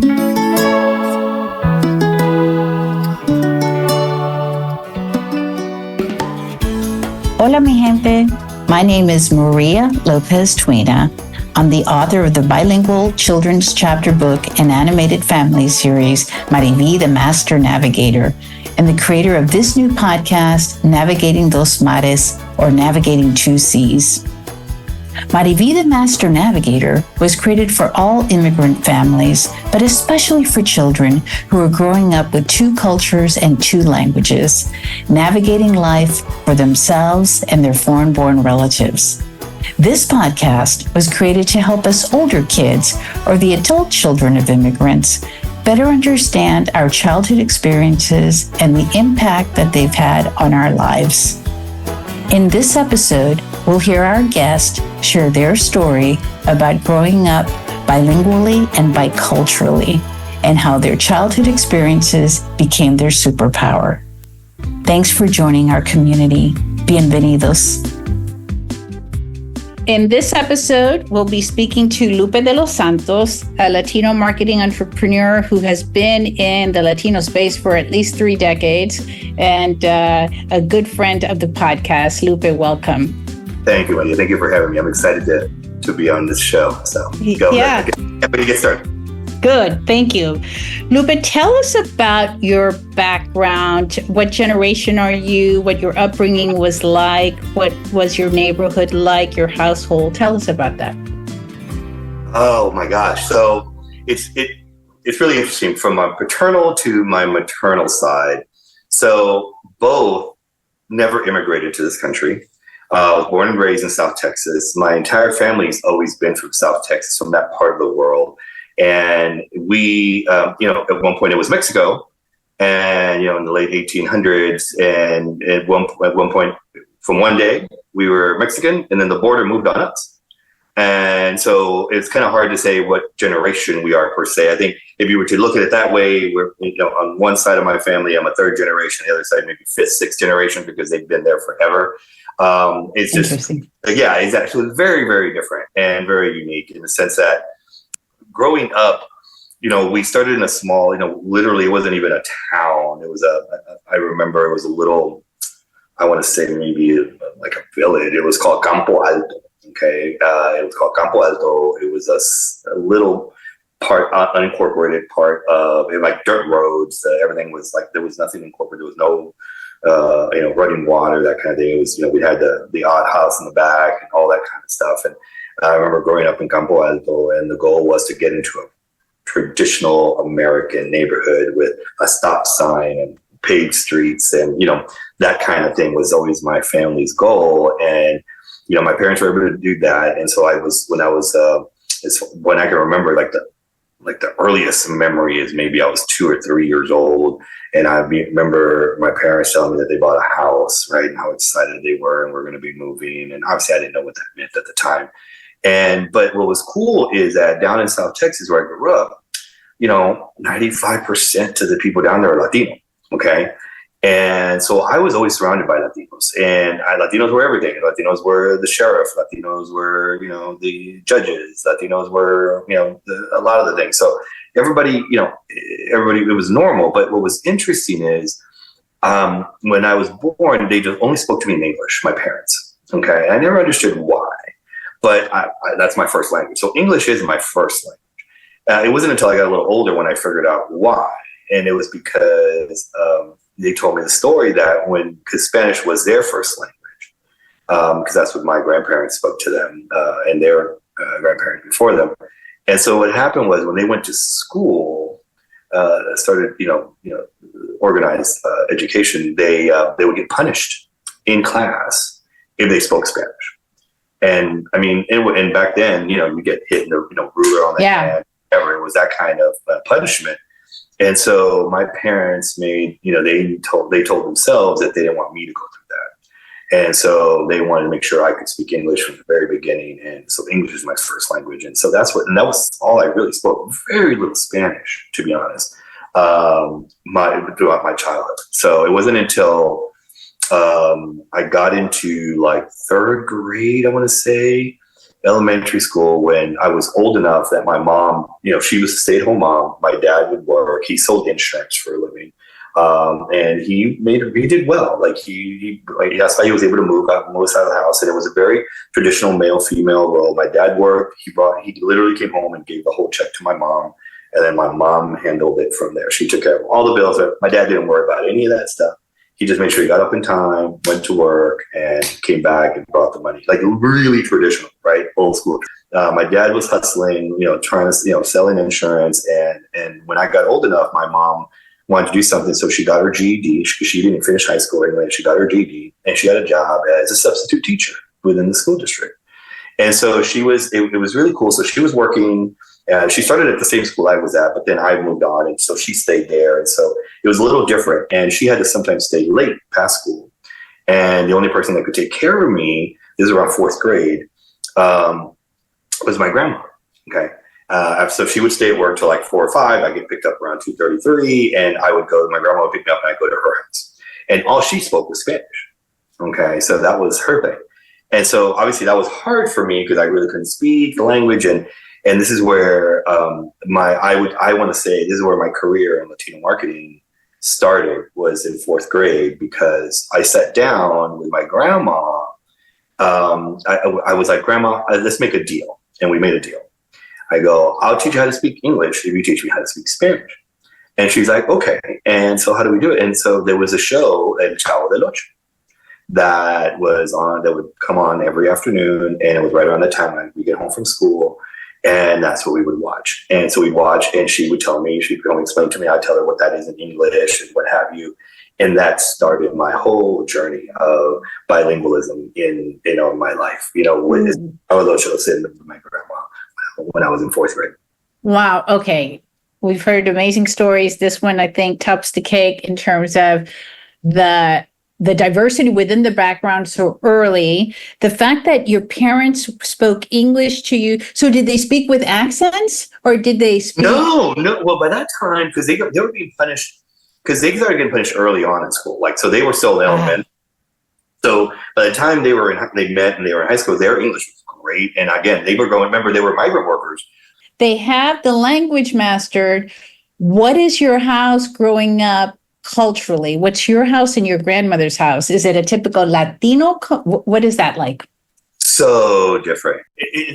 Hola, mi gente. My name is Maria Lopez Twina. I'm the author of the bilingual children's chapter book and animated family series, MariVi the Master Navigator, and the creator of this new podcast, Navigating Dos Mares, or Navigating Two Seas. MariVi the Master Navigator was created for all immigrant families, but especially for children who are growing up with two cultures and two languages, navigating life for themselves and their foreign-born relatives. This podcast was created to help us older kids, or the adult children of immigrants, better understand our childhood experiences and the impact that they've had on our lives. In this episode, we'll hear our guest share their story about growing up bilingually and biculturally, and how their childhood experiences became their superpower. Thanks for joining our community. Bienvenidos. In this episode, we'll be speaking to Lupe de los Santos, a Latino marketing entrepreneur who has been in the Latino space for at least 3 decades, and a good friend of the podcast. Lupe, welcome. Thank you, Wendy. Thank you for having me. I'm excited to be on this show. So go ahead. Get started. Good. Thank you. Lupe, tell us about your background. What generation are you? What your upbringing was like? What was your neighborhood like? Your household? Tell us about that. Oh my gosh. So it's really interesting from my paternal to my maternal side. So both never immigrated to this country. I was born and raised in South Texas. My entire family's always been from South Texas, from that part of the world. And we, at one point it was Mexico, and, in the late 1800s, and at one point, from one day, we were Mexican, and then the border moved on us. And so it's kind of hard to say what generation we are per se. I think if you were to look at it that way, we're, on one side of my family, I'm a third generation, the other side, maybe fifth, sixth generation, because they've been there forever. It's just, it's actually very, very different and very unique in the sense that growing up, we started in a small, literally it wasn't even a town. It was I remember it was a little, I want to say maybe like a village. It was called Campo Alto. Okay. It was called Campo Alto. It was a little part, unincorporated part of it, like dirt roads. Everything was like, there was nothing incorporated. There was no, running water, that kind of thing. It was, we had the odd house in the back and all that kind of stuff. And I remember growing up in Campo Alto, and the goal was to get into a traditional American neighborhood with a stop sign and paved streets, and that kind of thing was always my family's goal. And my parents were able to do that, and so when I can remember, like the earliest memory is maybe I was 2 or 3 years old, and I remember my parents telling me that they bought a house, right, and how excited they were, and we're going to be moving. And obviously, I didn't know what that meant at the time. But what was cool is that down in South Texas, where I grew up, 95% of the people down there are Latino. Okay. And so I was always surrounded by Latinos, and Latinos were everything. Latinos were the sheriff. Latinos were, the judges. Latinos were, a lot of the things. So everybody, it was normal. But what was interesting is when I was born, they just only spoke to me in English, my parents. Okay. And I never understood why. But that's my first language. So English is my first language. It wasn't until I got a little older when I figured out why. And it was because they told me the story that because Spanish was their first language, because that's what my grandparents spoke to them and their grandparents before them. And so what happened was when they went to school, started, organized education, they would get punished in class if they spoke Spanish. And I mean, and back then, you get hit in the ruler on the hand, whatever. It was that kind of punishment. And so my parents made, they told themselves that they didn't want me to go through that. And so they wanted to make sure I could speak English from the very beginning. And so English is my first language. And so that was all I really spoke. Very little Spanish, to be honest, throughout my childhood. So it wasn't until I got into like third grade, I want to say, elementary school when I was old enough that my mom, she was a stay-at-home mom. My dad would work. He sold insurance for a living. And he did well. Like that's why he was able to move out of the house. And it was a very traditional male-female role. My dad worked. He literally came home and gave the whole check to my mom. And then my mom handled it from there. She took care of all the bills. My dad didn't worry about any of that stuff. He just made sure he got up in time, went to work, and came back and brought the money. Like really traditional, right? Old school. My dad was hustling, trying to, selling insurance. And when I got old enough, my mom wanted to do something. So she got her GED because she didn't finish high school anyway. She got her GED and she got a job as a substitute teacher within the school district. And so it was really cool. So she was working. She started at the same school I was at, but then I moved on, and so she stayed there. And so it was a little different, and she had to sometimes stay late past school. And the only person that could take care of me, this is around fourth grade, was my grandma. Okay, so she would stay at work till like 4 or 5. I get picked up around 2:33, and I would go. My grandma would pick me up, and I'd go to her house. And all she spoke was Spanish. Okay, so that was her thing. And so obviously that was hard for me because I really couldn't speak the language. And this is where I want to say this is where my career in Latino marketing started, was in fourth grade, because I sat down with my grandma. I was like, Grandma, let's make a deal. And we made a deal. I go, I'll teach you how to speak English if you teach me how to speak Spanish. And she's like, okay. And so how do we do it? And so there was a show, El Chavo del Ocho, that would come on every afternoon. And it was right around the time we get home from school. And that's what we would watch. And so we'd watch, and she would tell me, she'd come explain to me, I'd tell her what that is in English and what have you. And that started my whole journey of bilingualism in my life, with all those shows in with my grandma when I was in fourth grade. Wow. Okay. We've heard amazing stories. This one, I think, tops the cake in terms of the diversity within the background so early, the fact that your parents spoke English to you. So did they speak with accents, or did they speak? No. Well, by that time, because they were being punished, because they started getting punished early on in school. Like, so they were still elementary. So by the time they met and they were in high school, their English was great. And again, they were remember, they were migrant workers. They have the language mastered. What is your house growing up culturally? What's your house and your grandmother's house? Is it a typical Latino? What is that like? So different.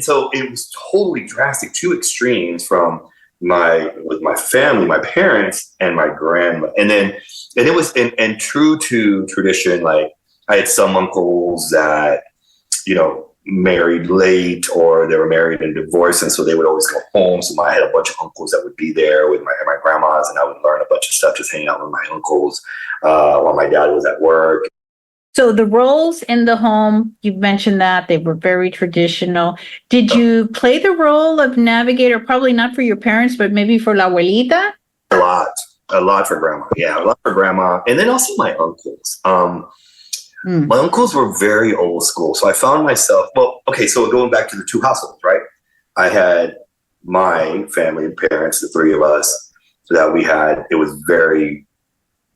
So it was totally drastic, two extremes with my family, my parents and my grandma. And it was, and true to tradition, like I had some uncles that, married late, or they were married and divorced, and so they would always go home. So I had a bunch of uncles that would be there with my grandmas, and I would learn a bunch of stuff just hanging out with my uncles while my dad was at work. So the roles in the home, you mentioned that they were very traditional. Did you play the role of navigator? Probably not for your parents, but maybe for la abuelita? A lot for grandma. Yeah, a lot for grandma, and then also my uncles. My uncles were very old school. So I found myself, so going back to the two households, right? I had my family and parents, the three of us, that we had. It was very,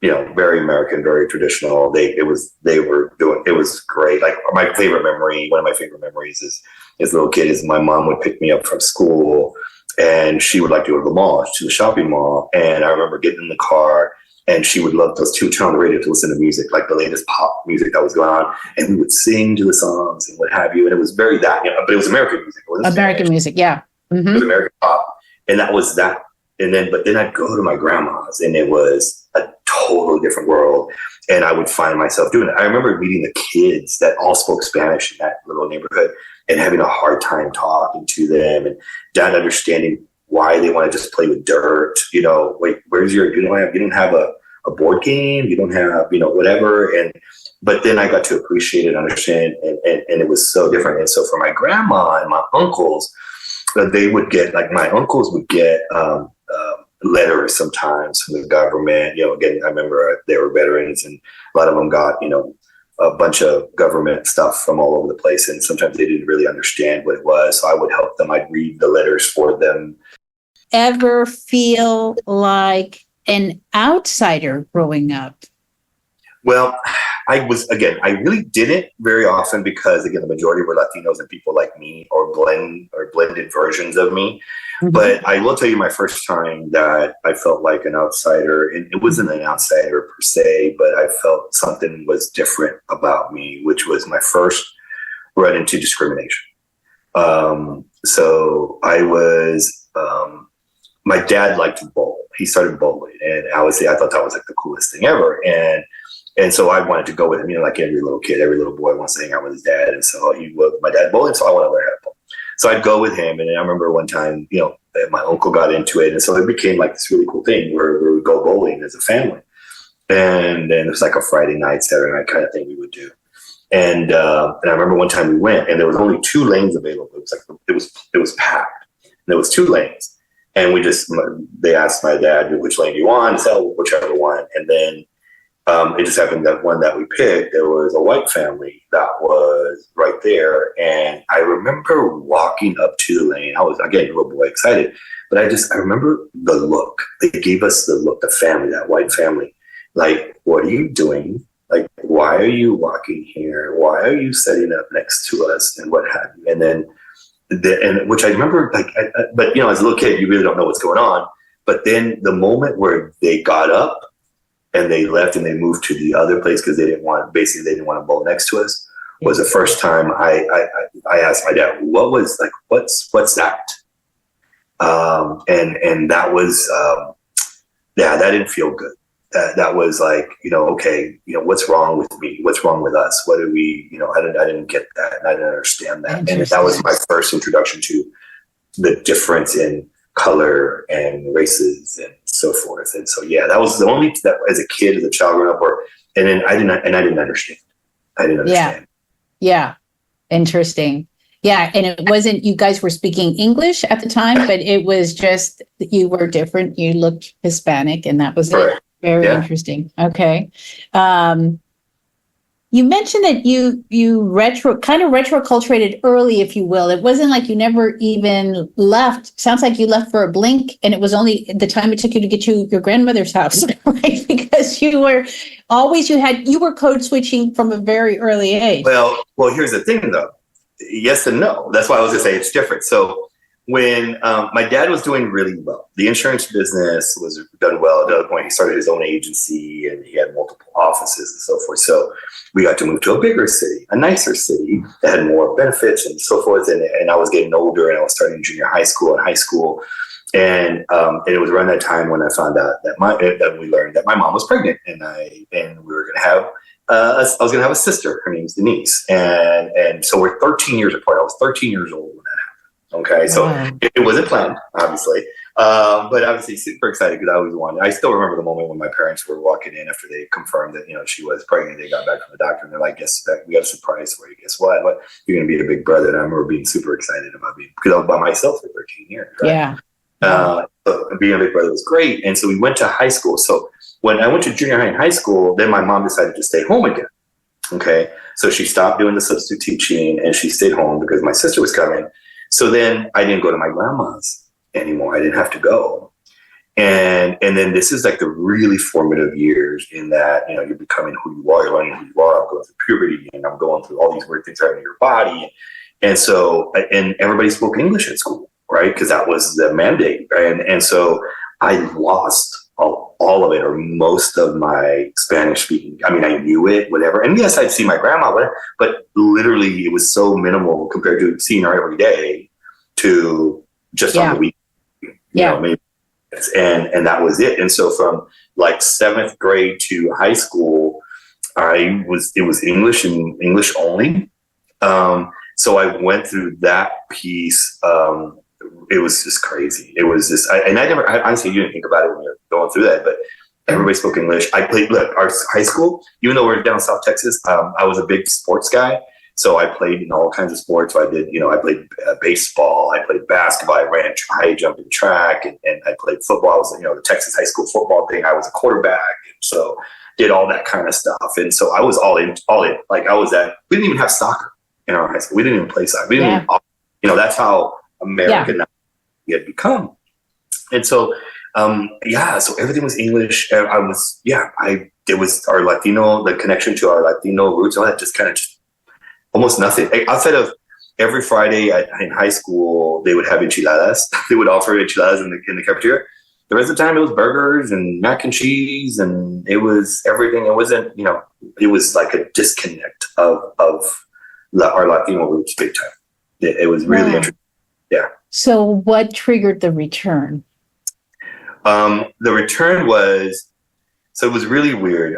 very American, very traditional. It was great. Like one of my favorite memories as a little kid is my mom would pick me up from school, and she would like to go to the mall, to the shopping mall. And I remember getting in the car, and she would love to turn on the radio to listen to music, like the latest pop music that was going on. And we would sing to the songs and what have you. And it was very that, but it was American music. It wasn't American Spanish. Music, yeah. Mm-hmm. It was American pop. And that was that. But then I'd go to my grandma's, and it was a totally different world. And I would find myself doing it. I remember meeting the kids that all spoke Spanish in that little neighborhood and having a hard time talking to them, and dad understanding why they want to just play with dirt. Like, you don't have a board game, you don't have, whatever. But then I got to appreciate it, understand, and it was so different. And so for my grandma and my uncles, they would get, like my uncles would get letters sometimes from the government. Again, I remember they were veterans, and a lot of them got, a bunch of government stuff from all over the place. And sometimes they didn't really understand what it was. So I would help them. I'd read the letters for them. Ever feel like an outsider growing up? Well, I really didn't very often because, again, the majority were Latinos and people like me or blended versions of me. Mm-hmm. But I will tell you my first time that I felt like an outsider, and it wasn't an outsider per se, but I felt something was different about me, which was my first run into discrimination. So I was, my dad liked to bowl. He started bowling, and I thought that was like the coolest thing ever. And so I wanted to go with him, like every little kid, every little boy wants to hang out with his dad. And so my dad bowling, so I want to learn how to bowl. So I'd go with him. And I remember one time, my uncle got into it. And so it became like this really cool thing where we would go bowling as a family. And then it was like a Friday night, Saturday night kind of thing we would do. And I remember one time we went, and there was only 2 lanes available. It was like, it was packed. And there was 2 lanes. And they asked my dad, which lane do you want? So whichever one. And then it just happened that one that we picked, there was a white family that was right there. And I remember walking up to the lane. I was, again, a little boy excited. But I remember the look. They gave us the look, the family, that white family. Like, what are you doing? Like, why are you walking here? Why are you setting up next to us? And what have you? And then, which I remember, but as a little kid, you really don't know what's going on. But then the moment where they got up and they left and they moved to the other place because they didn't want to bowl next to us, was the first time I asked my dad, what's that? And that was, that didn't feel good. That was like, okay, what's wrong with me? What's wrong with us? What do we, I didn't get that. And I didn't understand that. And that was my first introduction to the difference in color and races and so forth. And so, that was the only, that as a kid, as a child growing up, and then I didn't understand. Yeah. Interesting. Yeah. And it wasn't, you guys were speaking English at the time, but it was just, you were different. You looked Hispanic, and that was it. Very interesting. Okay. You mentioned that you retroculturated early, if you will. It wasn't like you never even left. Sounds like you left for a blink, and it was only the time it took you to get to your grandmother's house, right? Because you were code switching from a very early age. Well, here's the thing though. Yes and no. That's why I was gonna say it's different. So when my dad was doing really well, the insurance business was done well. At that point, he started his own agency, and he had multiple offices and so forth. So we got to move to a bigger city, a nicer city that had more benefits and so forth. And I was getting older, and I was starting junior high school and high school. And it was around that time when I found out that we learned that my mom was pregnant, and we were going to have I was going to have a sister. Her name's Denise, and so we're 13 years apart. I was 13 years old when that happened. Okay, so it wasn't planned, obviously, but obviously super excited because I always wanted. I still remember the moment when my parents were walking in after they confirmed that she was pregnant. They got back from the doctor, and they're like, "Guess we got a surprise for you. Guess what? You're going to be a big brother." And I remember being super excited about because I was by myself for 13 years. Right? Yeah. Being a big brother was great, and so we went to high school. So when I went to junior high and high school, then my mom decided to stay home again. Okay, so she stopped doing the substitute teaching, and she stayed home because my sister was coming. So then I didn't go to my grandma's anymore. I didn't have to go. And then this is like the really formative years in that, you're becoming who you are, you're learning who you are. I'm going through puberty, and I'm going through all these weird things happening in your body. And so, and everybody spoke English at school, right? Because that was the mandate. Right? And so I lost all of it, or most of my Spanish speaking. I mean, I knew it, whatever. And yes, I'd see my grandma, but literally it was so minimal compared to seeing her every day to just on the week. Maybe. And that was it. And so from like 7th grade to high school, it was English and English only. So I went through that piece. It was just crazy. It was just, honestly, you didn't think about it when you're going through that, but everybody spoke English. I played, our high school, even though we're down South Texas, I was a big sports guy. So I played in all kinds of sports. So I did, I played baseball, I played basketball, I ran high jump and track, and I played football. I was, the Texas high school football thing. I was a quarterback. And so did all that kind of stuff. And so I was all in. Like we didn't even have soccer in our high school. We didn't even play soccer. We didn't even, that's how American we had become. And so, so everything was English. And I it was our Latino, the connection to our Latino roots, all that just kind of almost nothing. Outside of every Friday in high school, they would have enchiladas. They would offer enchiladas in the cafeteria. The rest of the time, it was burgers and mac and cheese, and it was everything. It wasn't, it was like a disconnect of our Latino roots big time. It was really interesting. Yeah. So what triggered the return? The return was, so it was really weird.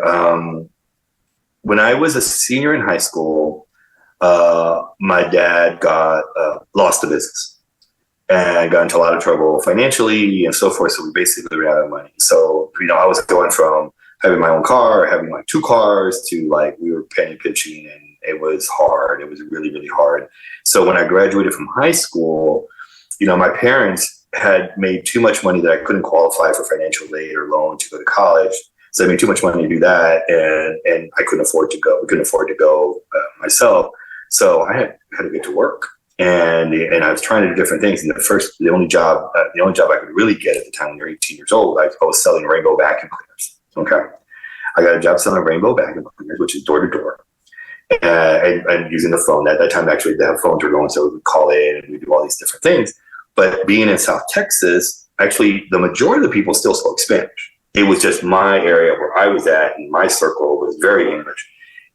When I was a senior in high school, my dad lost the business and got into a lot of trouble financially and so forth. So we basically ran out of money. So, I was going from having my own car, having like 2 cars, to like we were penny pinching, and it was hard. It was really, really hard. So when I graduated from high school, my parents had made too much money that I couldn't qualify for financial aid or loan to go to college. So I made too much money to do that, and I couldn't afford to go. We couldn't afford to go myself. So I had to get to work, and I was trying to do different things. And the only job I could really get at the time when you're 18 years old, I was selling rainbow vacuum cleaners. Okay, I got a job selling rainbow vacuum cleaners, which is door to door, and using the phone. At that time, actually, the phones were going, so we would call in and we do all these different things. But being in South Texas, actually, the majority of the people still spoke Spanish. It was just my area where I was at, and my circle was very English.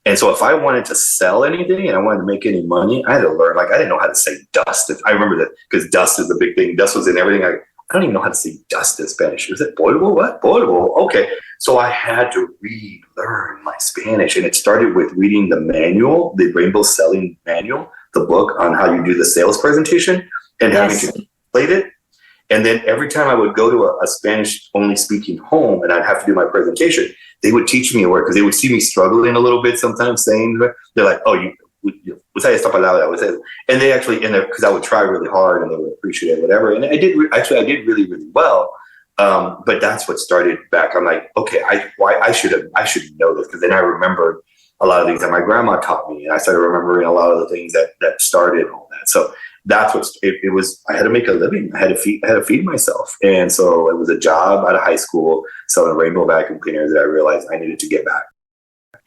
And so if I wanted to sell anything and I wanted to make any money, I had to learn. Like, I didn't know how to say dust. I remember that because dust is the big thing. Dust was in everything. I don't even know how to say dust in Spanish. Is it polvo? What? Polvo. Okay. So I had to relearn my Spanish. And it started with reading the manual, the Rainbow Selling Manual, the book on how you do the sales presentation, and having to translate it. And then every time I would go to a Spanish-only speaking home and I'd have to do my presentation, they would teach me a word because they would see me struggling a little bit sometimes saying, they're like, oh, usa esta palabra. And they actually, because I would try really hard and they would appreciate it, whatever. And I did really, really well. But that's what started back. I'm like, okay, I should know this, because then I remembered a lot of things that my grandma taught me. And I started remembering a lot of the things that started all that. So that's what it was. I had to make a living. I had to feed myself. And so it was a job out of high school selling rainbow vacuum cleaners that I realized I needed to get back.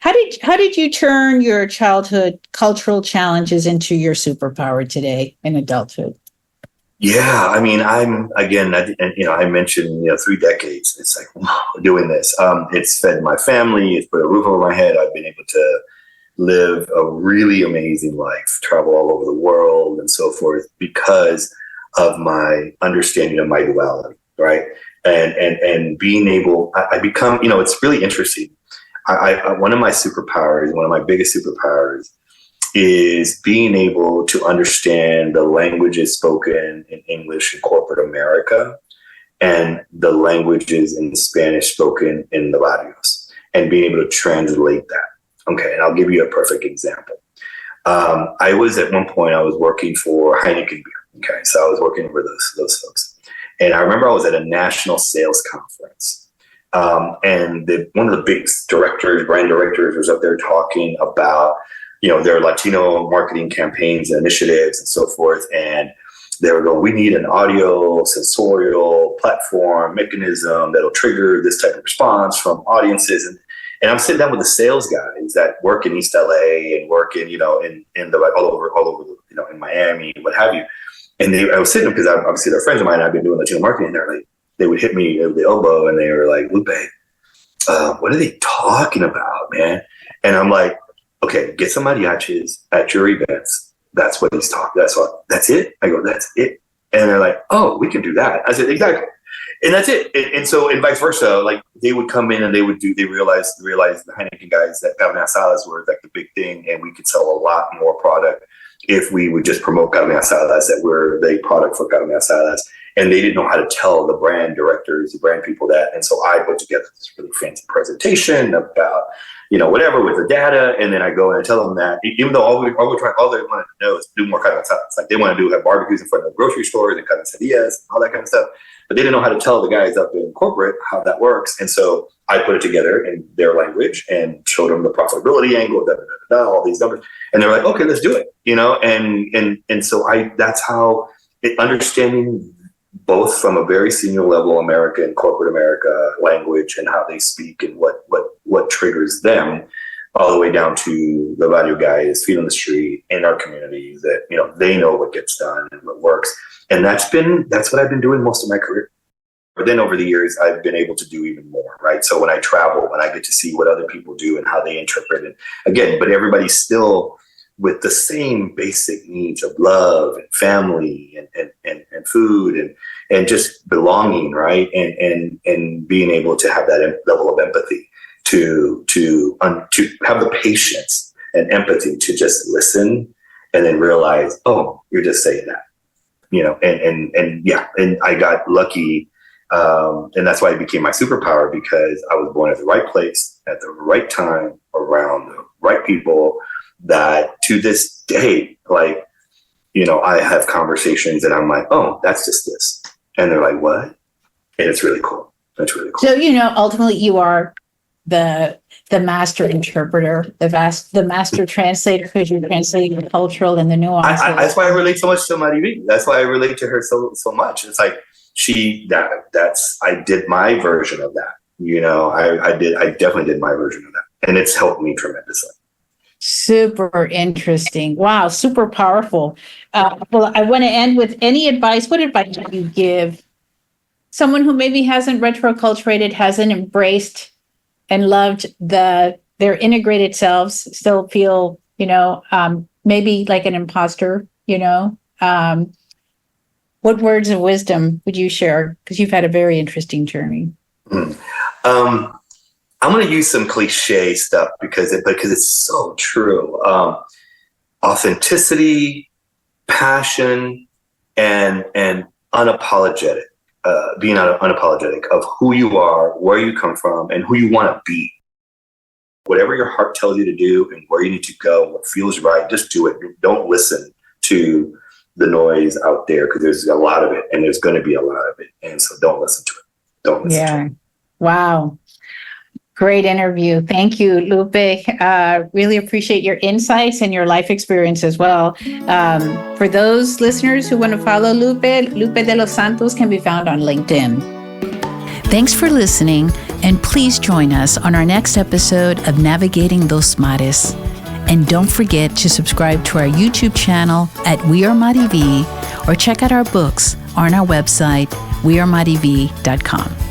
How did you turn your childhood cultural challenges into your superpower today in adulthood? Yeah, I mean, I mentioned 3 decades. It's like, wow, doing this. It's fed my family. It's put a roof over my head. I've been able to live a really amazing life, travel all over the world and so forth, because of my understanding of my duality, right? And being able, I become, it's really interesting. One of my superpowers, one of my biggest superpowers, is being able to understand the languages spoken in English in corporate America and the languages in Spanish spoken in the barrios, and being able to translate that. Okay, and I'll give you a perfect example. I was at one point, I was working for Heineken Beer. Okay, so I was working for those folks. And I remember I was at a national sales conference. And one of the big brand directors was up there talking about, their Latino marketing campaigns and initiatives and so forth. And they were going, we need an audio sensorial platform mechanism that'll trigger this type of response from audiences. And I'm sitting down with the sales guys that work in East LA and work in, in the all over, in Miami, what have you. And I was sitting because obviously they're friends of mine. And I've been doing Latino marketing. And they would hit me with the elbow and they were like, Lupe, what are they talking about, man? And I'm like, okay, get some mariachis at your events. That's what he's talking. That's it. I go, that's it. And they're like, oh, we can do that. I said, exactly. And that's it. And so, and vice versa, like they would come in and they realized the Heineken guys that carne asadas were like the big thing, and we could sell a lot more product if we would just promote carne asadas, that were the product for carne asadas. And they didn't know how to tell the brand directors, the brand people that. And so I put together this really fancy presentation about, whatever with the data. And then I go and I tell them that, even though all they wanted to know is do more carne asadas. Like they want to have barbecues in front of grocery stores and carnicerias and all that kind of stuff. But they didn't know how to tell the guys up in corporate how that works. And so I put it together in their language and showed them the profitability angle, all these numbers. And they're like, okay, let's do it, And so that's how understanding both from a very senior level America and corporate America language and how they speak and what what triggers them, all the way down to the value guys, feet on the street in our communities that, they know what gets done and what works. And that's what I've been doing most of my career. But then over the years, I've been able to do even more, right? So when I travel, when I get to see what other people do and how they interpret it, again, but everybody's still with the same basic needs of love and family and food and just belonging, right? And being able to have that level of empathy to have the patience and empathy to just listen and then realize, oh, you're just saying that, and I got lucky. And that's why it became my superpower, because I was born at the right place at the right time around the right people that to this day, like, I have conversations and I'm like, oh, that's just this. And they're like, what? And it's really cool. That's really cool. So, ultimately you are the master interpreter, the master translator, because you're translating the cultural and the nuances. That's why I relate so much to MariVi. That's why I relate to her so much. It's like, I did my version of that. I definitely did my version of that. And it's helped me tremendously. Super interesting. Wow. Super powerful. Well, I want to end with any advice. What advice would you give someone who maybe hasn't retroculturated, hasn't embraced and loved their integrated selves, still feel, maybe like an imposter, what words of wisdom would you share? Because you've had a very interesting journey. I'm going to use some cliche stuff because it's so true. Authenticity, passion, and unapologetic. Being unapologetic of who you are, where you come from, and who you want to be. Whatever your heart tells you to do and where you need to go, what feels right, just do it. Don't listen to the noise out there, because there's a lot of it and there's going to be a lot of it. And so don't listen to it. Don't listen to it. Wow. Great interview. Thank you, Lupe. Really appreciate your insights and your life experience as well. For those listeners who want to follow Lupe de los Santos can be found on LinkedIn. Thanks for listening, and please join us on our next episode of Navigating Dos Mares. And don't forget to subscribe to our YouTube channel at We Are MariVi, or check out our books on our website, wearemarivi.com.